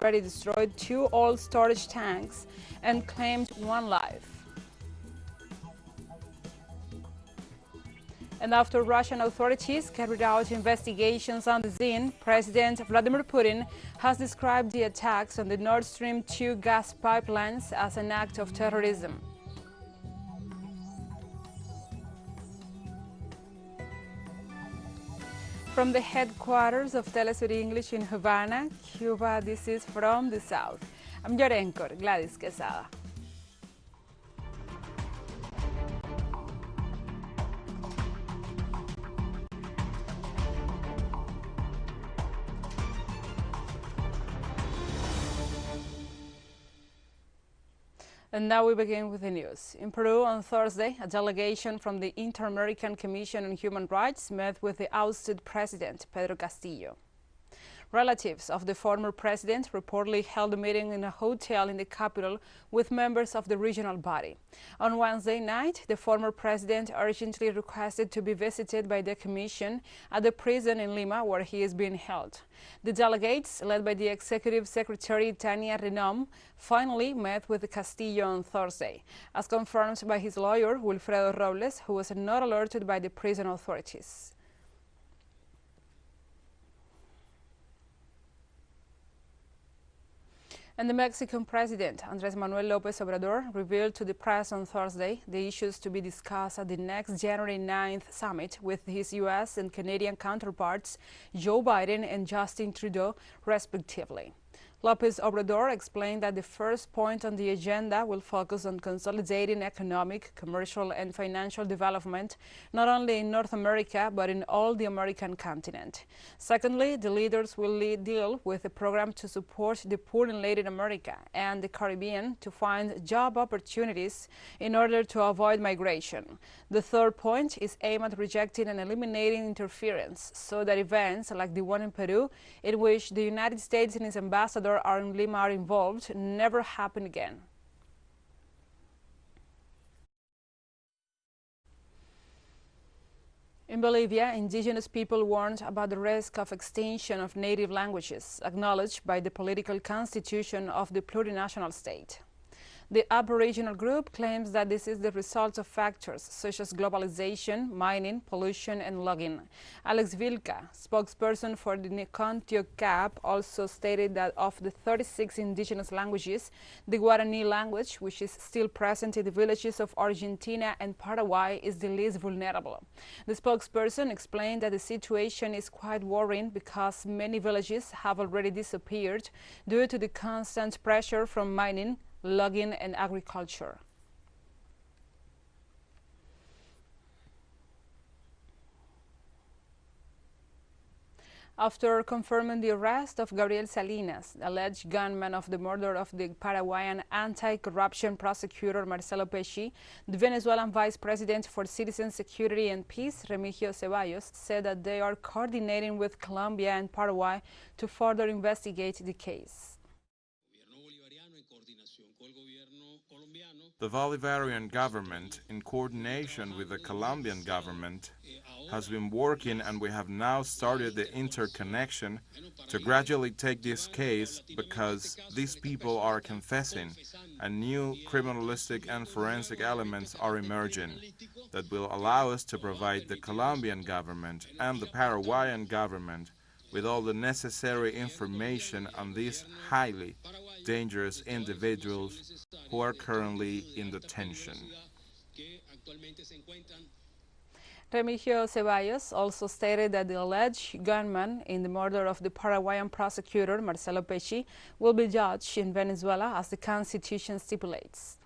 already destroyed 2 oil storage tanks and claimed 1 life. And after Russian authorities carried out investigations on the scene, President Vladimir Putin has described the attacks on the Nord Stream 2 gas pipelines as an act of terrorism. From the headquarters of TeleSUR English in Havana, Cuba, this is From the South. I'm your anchor, Gladys Quesada. And now we begin with the news. In Peru on Thursday, a delegation from the Inter-American Commission on Human Rights met with the ousted president, Pedro Castillo. Relatives of the former president reportedly held a meeting in a hotel in the capital with members of the regional body. On Wednesday night, the former president urgently requested to be visited by the commission at the prison in Lima where he is being held. The delegates, led by the executive secretary Tania Renom, finally met with Castillo on Thursday, as confirmed by his lawyer, Wilfredo Robles, who was not alerted by the prison authorities. And the Mexican president, Andrés Manuel López Obrador, revealed to the press on Thursday the issues to be discussed at the next January 9th summit with his U.S. and Canadian counterparts, Joe Biden and Justin Trudeau, respectively. López Obrador explained that the first point on the agenda will focus on consolidating economic, commercial, and financial development, not only in North America, but in all the American continent. Secondly, the leaders will deal with a program to support the poor in Latin America and the Caribbean to find job opportunities in order to avoid migration. The third point is aimed at rejecting and eliminating interference so that events like the one in Peru, in which the United States and its ambassador in Lima are involved, never happen again. In Bolivia, indigenous people warned about the risk of extinction of native languages, acknowledged by the political constitution of the plurinational state. The Aboriginal group claims that this is the result of factors such as globalization, mining, pollution, and logging. Alex Vilca, spokesperson for the Nicontio CAP, also stated that of the 36 indigenous languages, the Guarani language, which is still present in the villages of Argentina and Paraguay, is the least vulnerable. The spokesperson explained that the situation is quite worrying because many villages have already disappeared due to the constant pressure from mining, logging, and agriculture. After confirming the arrest of Gabriel Salinas, alleged gunman of the murder of the Paraguayan anti-corruption prosecutor Marcelo Pesci, the Venezuelan Vice President for Citizen Security and Peace, Remigio Ceballos, said that they are coordinating with Colombia and Paraguay to further investigate the case. The Bolivarian government, in coordination with the Colombian government, has been working, and we have now started the interconnection to gradually take this case because these people are confessing and new criminalistic and forensic elements are emerging that will allow us to provide the Colombian government and the Paraguayan government with all the necessary information on these highly dangerous individuals who are currently in detention. Remigio Ceballos also stated that the alleged gunman in the murder of the Paraguayan prosecutor Marcelo Pesci will be judged in Venezuela as the Constitution stipulates.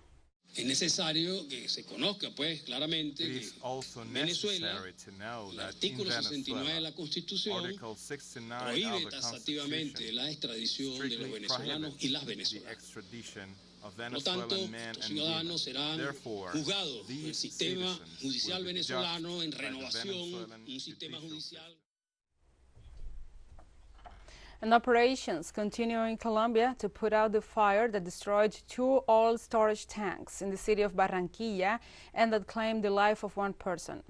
Es necesario que se conozca, pues, claramente It is also necessary to know that in Venezuela, Article 69 of the Constitution la extradición de los strictly venezolanos y las prohibits the venezolanas. extradition of Por lo tanto, Venezuelan men estos and women. ciudadanos serán Therefore, juzgados por el these sistema citizens judicial will be venezolano en judged by the renovación, Venezuelan un sistema judicial judicial. And operations continue in Colombia to put out the fire that destroyed 2 oil storage tanks in the city of Barranquilla and that claimed the life of 1 person.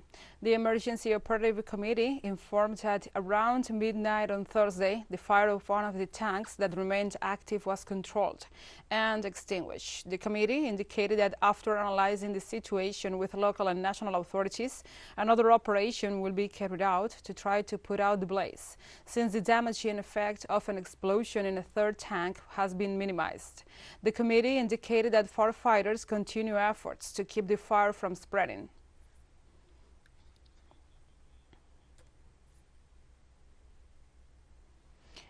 The Emergency Operative Committee informed that around midnight on Thursday, the fire of one of the tanks that remained active was controlled and extinguished. The committee indicated that after analyzing the situation with local and national authorities, another operation will be carried out to try to put out the blaze, since the damaging effect of an explosion in a 3rd tank has been minimized. The committee indicated that firefighters continue efforts to keep the fire from spreading.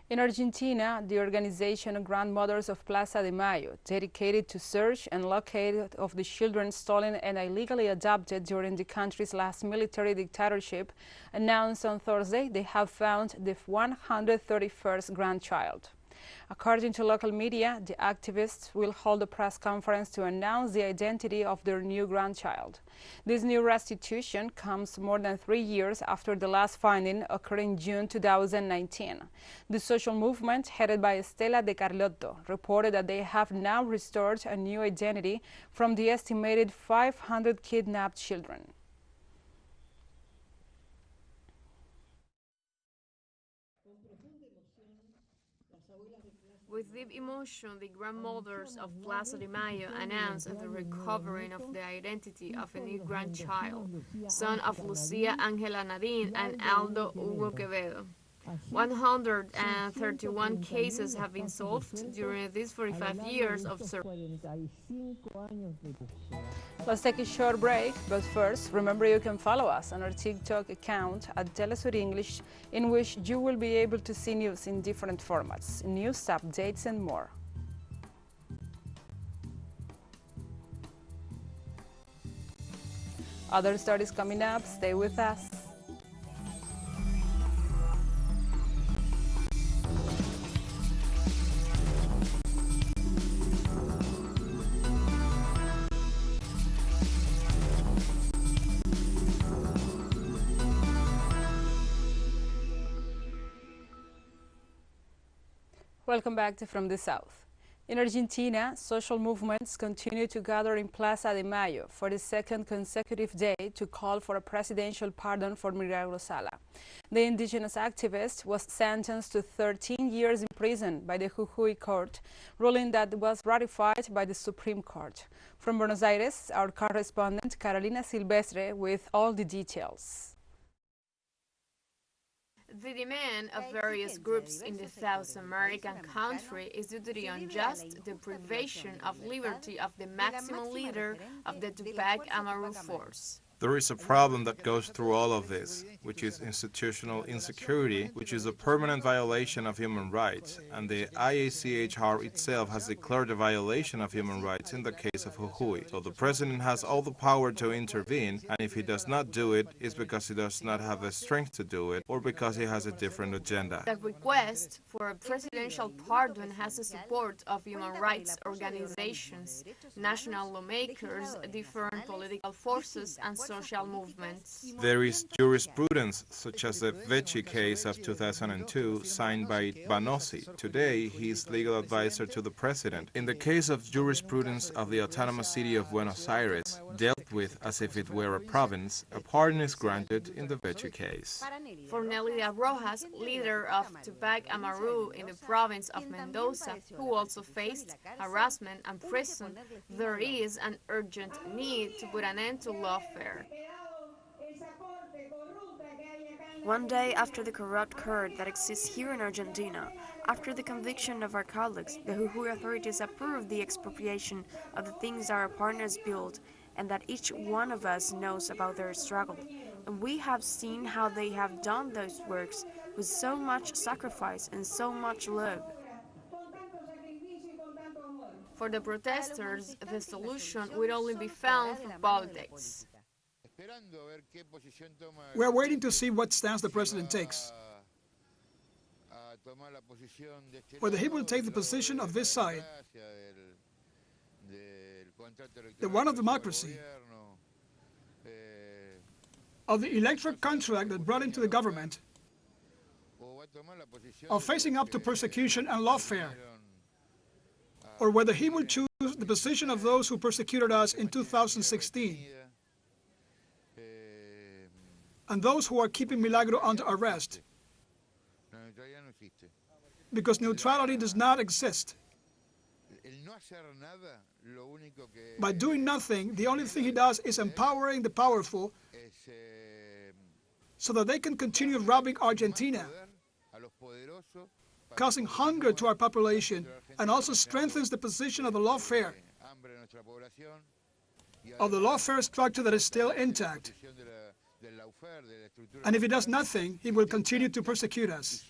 In Argentina, the organization Grandmothers of Plaza de Mayo, dedicated to search and locate of the children stolen and illegally adopted during the country's last military dictatorship, announced on Thursday they have found the 131st grandchild. According to local media, the activists will hold a press conference to announce the identity of their new grandchild. This new restitution comes more than 3 years after the last finding occurred in June 2019. The social movement, headed by Estela de Carlotto, reported that they have now restored a new identity from the estimated 500 kidnapped children. With deep emotion, the grandmothers of Plaza de Mayo announced the recovering of the identity of a new grandchild, son of Lucia Angela Nadine and Aldo Hugo Quevedo. 131 cases have been solved during these 45 years of search. Let's take a short break, but first, remember you can follow us on our TikTok account at TeleSUR English, in which you will be able to see news in different formats, news, updates, and more. Other stories coming up, stay with us. Welcome back to From the South. In Argentina, social movements continue to gather in Plaza de Mayo for the 2nd consecutive day to call for a presidential pardon for Milagro Sala. The indigenous activist was sentenced to 13 years in prison by the Jujuy court, ruling that was ratified by the Supreme Court. From Buenos Aires, our correspondent Carolina Silvestre with all the details. The demand of various groups in the South American country is due to the unjust deprivation of liberty of the maximum leader of the Tupac Amaru force. There is a problem that goes through all of this, which is institutional insecurity, which is a permanent violation of human rights, and the IACHR itself has declared a violation of human rights in the case of Jujuy. So the president has all the power to intervene, and if he does not do it, it's because he does not have the strength to do it, or because he has a different agenda. The request for a presidential pardon has the support of human rights organizations, national lawmakers, different political forces, and social movements. There is jurisprudence, such as the Vecchi case of 2002, signed by Banossi. Today, he is legal advisor to the president. In the case of jurisprudence of the autonomous city of Buenos Aires, dealt with as if it were a province, a pardon is granted in the Vecchi case. For Nelia Rojas, leader of Tupac Amaru in the province of Mendoza, who also faced harassment and prison, there is an urgent need to put an end to lawfare. One day after the corrupt court that exists here in Argentina, after the conviction of our colleagues, the Jujuy authorities approved the expropriation of the things our partners built and that each one of us knows about their struggle. And we have seen how they have done those works with so much sacrifice and so much love. For the protesters, the solution would only be found through politics. We're waiting to see what stance the president takes. Whether he will take the position of this side, the one of democracy, of the electoral contract that brought him to the government, of facing up to persecution and lawfare, or whether he will choose the position of those who persecuted us in 2016 and those who are keeping Milagro under arrest, because neutrality does not exist. By doing nothing, the only thing he does is empowering the powerful so that they can continue robbing Argentina, causing hunger to our population, and also strengthens the position of the lawfare structure that is still intact. And if he does nothing, he will continue to persecute us.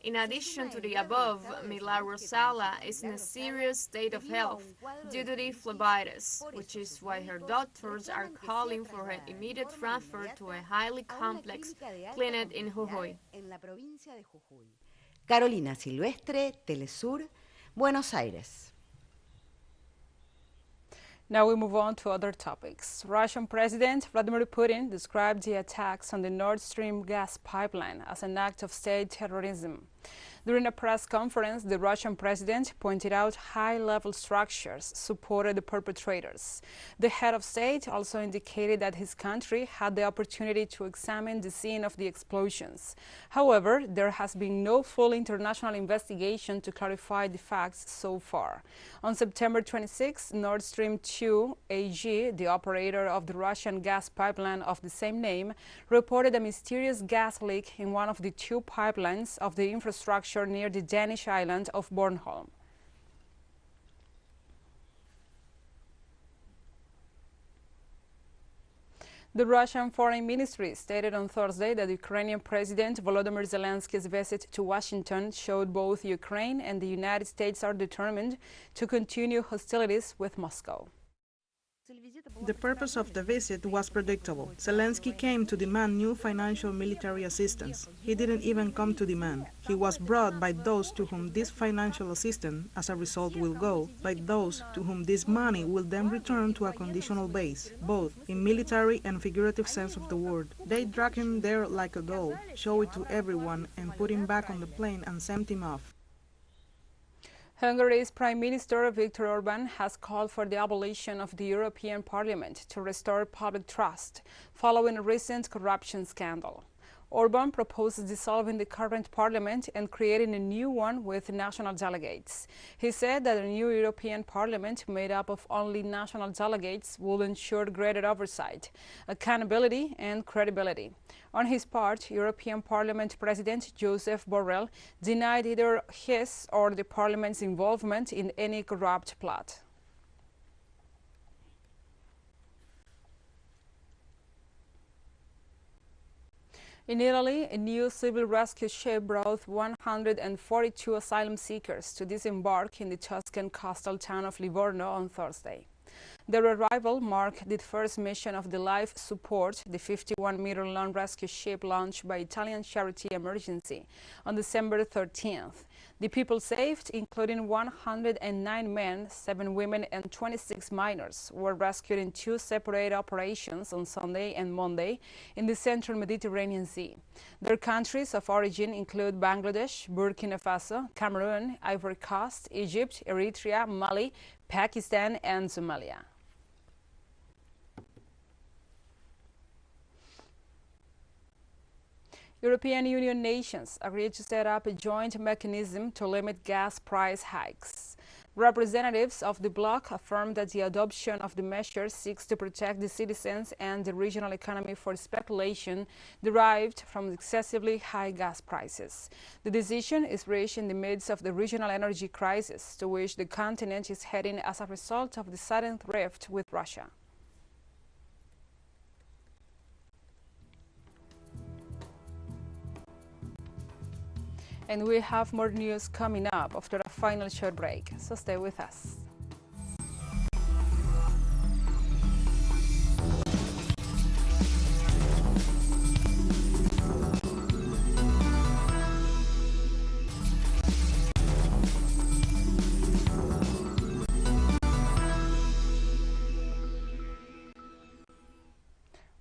In addition to the above, Milagro Sala is in a serious state of health due to the phlebitis, which is why her doctors are calling for her immediate transfer to a highly complex clinic in Jujuy. Carolina Silvestre, TeleSUR, Buenos Aires. Now we move on to other topics. Russian President Vladimir Putin described the attacks on the Nord Stream gas pipeline as an act of state terrorism. During a press conference, the Russian president pointed out high-level structures supported the perpetrators. The head of state also indicated that his country had the opportunity to examine the scene of the explosions. However, there has been no full international investigation to clarify the facts so far. On September 26, Nord Stream 2 AG, the operator of the Russian gas pipeline of the same name, reported a mysterious gas leak in one of the two pipelines of the infrastructure near the Danish island of Bornholm. The Russian Foreign Ministry stated on Thursday that Ukrainian President Volodymyr Zelensky's visit to Washington showed both Ukraine and the United States are determined to continue hostilities with Moscow. The purpose of the visit was predictable. Zelensky came to demand new financial military assistance. He didn't even come to demand. He was brought by those to whom this financial assistance, as a result, will go, by those to whom this money will then return to a conditional base, both in military and figurative sense of the word. They drag him there like a doll, show it to everyone, and put him back on the plane and send him off. Hungary's Prime Minister Viktor Orban has called for the abolition of the European Parliament to restore public trust following a recent corruption scandal. Orban proposes dissolving the current parliament and creating a new one with national delegates. He said that a new European Parliament made up of only national delegates will ensure greater oversight, accountability and credibility. On his part, European Parliament President Joseph Borrell denied either his or the Parliament's involvement in any corrupt plot. In Italy, a new civil rescue ship brought 142 asylum seekers to disembark in the Tuscan coastal town of Livorno on Thursday. Their arrival marked the first mission of the Life Support, the 51-meter-long rescue ship launched by Italian charity Emergency on December 13th. The people saved, including 109 men, 7 women and 26 minors, were rescued in 2 separate operations on Sunday and Monday in the central Mediterranean Sea. Their countries of origin include Bangladesh, Burkina Faso, Cameroon, Ivory Coast, Egypt, Eritrea, Mali, Pakistan and Somalia. European Union nations agreed to set up a joint mechanism to limit gas price hikes. Representatives of the bloc affirmed that the adoption of the measure seeks to protect the citizens and the regional economy for speculation derived from excessively high gas prices. The decision is reached in the midst of the regional energy crisis to which the continent is heading as a result of the sudden rift with Russia. And we have more news coming up after a final short break, so stay with us.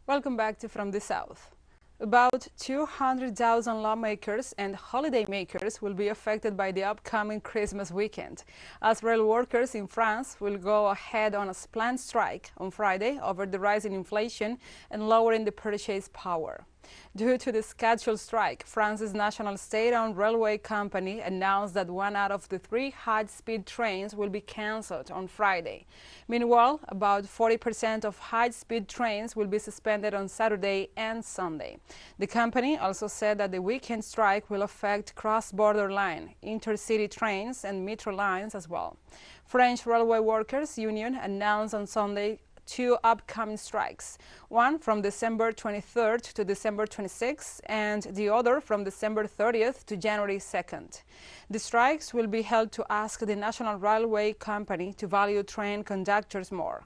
Welcome back to From the South. About 200,000 lawmakers and holidaymakers will be affected by the upcoming Christmas weekend, as rail workers in France will go ahead on a planned strike on Friday over the rise in inflation and lowering the purchase power. Due to the scheduled strike, France's national state-owned railway company announced that 1 out of the 3 high-speed trains will be cancelled on Friday. Meanwhile, about 40% of high-speed trains will be suspended on Saturday and Sunday. The company also said that the weekend strike will affect cross-border line, intercity trains and metro lines as well. French Railway Workers Union announced on Sunday 2 upcoming strikes, one from December 23rd to December 26th and the other from December 30th to January 2nd. The strikes will be held to ask the National Railway Company to value train conductors more.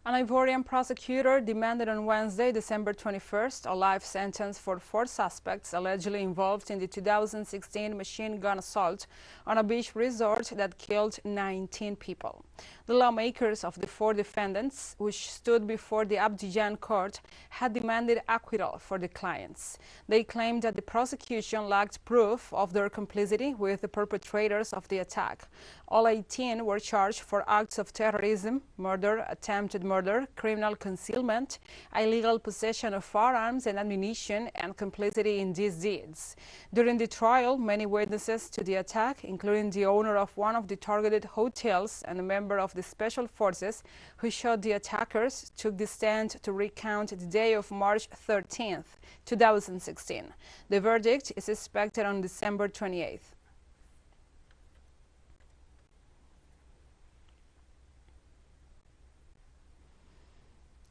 An Ivorian prosecutor demanded on Wednesday, December 21st, a life sentence for 4 suspects allegedly involved in the 2016 machine gun assault on a beach resort that killed 19 people. The lawmakers of the 4 defendants, which stood before the Abidjan court, had demanded acquittal for the clients. They claimed that the prosecution lacked proof of their complicity with the perpetrators of the attack. All 18 were charged for acts of terrorism, murder, attempted murder, criminal concealment, illegal possession of firearms and ammunition, and complicity in these deeds. During the trial, many witnesses to the attack, including the owner of one of the targeted hotels and a member of the special forces who shot the attackers, took the stand to recount the day of March 13th, 2016. The verdict is expected on December 28th.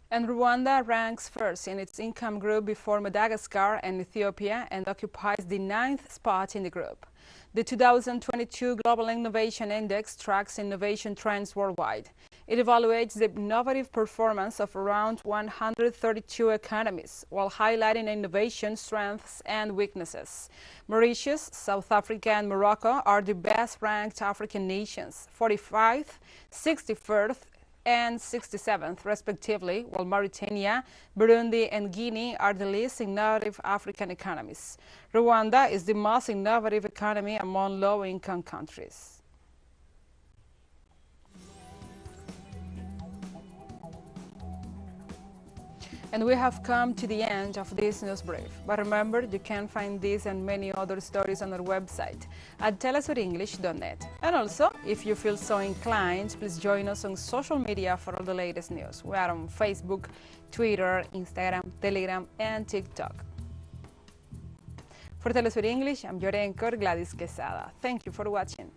And Rwanda ranks first in its income group before Madagascar and Ethiopia and occupies the 9th spot in the group. The 2022 Global Innovation Index tracks innovation trends worldwide. It evaluates the innovative performance of around 132 economies, while highlighting innovation strengths and weaknesses. Mauritius, South Africa, and Morocco are the best-ranked African nations, 45th, 61st, and 67th, respectively, while Mauritania, Burundi, and Guinea are the least innovative African economies. Rwanda is the most innovative economy among low-income countries. And we have come to the end of this news brief. But remember, you can find this and many other stories on our website at telesurenglish.net. And also, if you feel so inclined, please join us on social media for all the latest news. We are on Facebook, Twitter, Instagram, Telegram, and TikTok. For TeleSUR English, I'm your anchor, Gladys Quesada. Thank you for watching.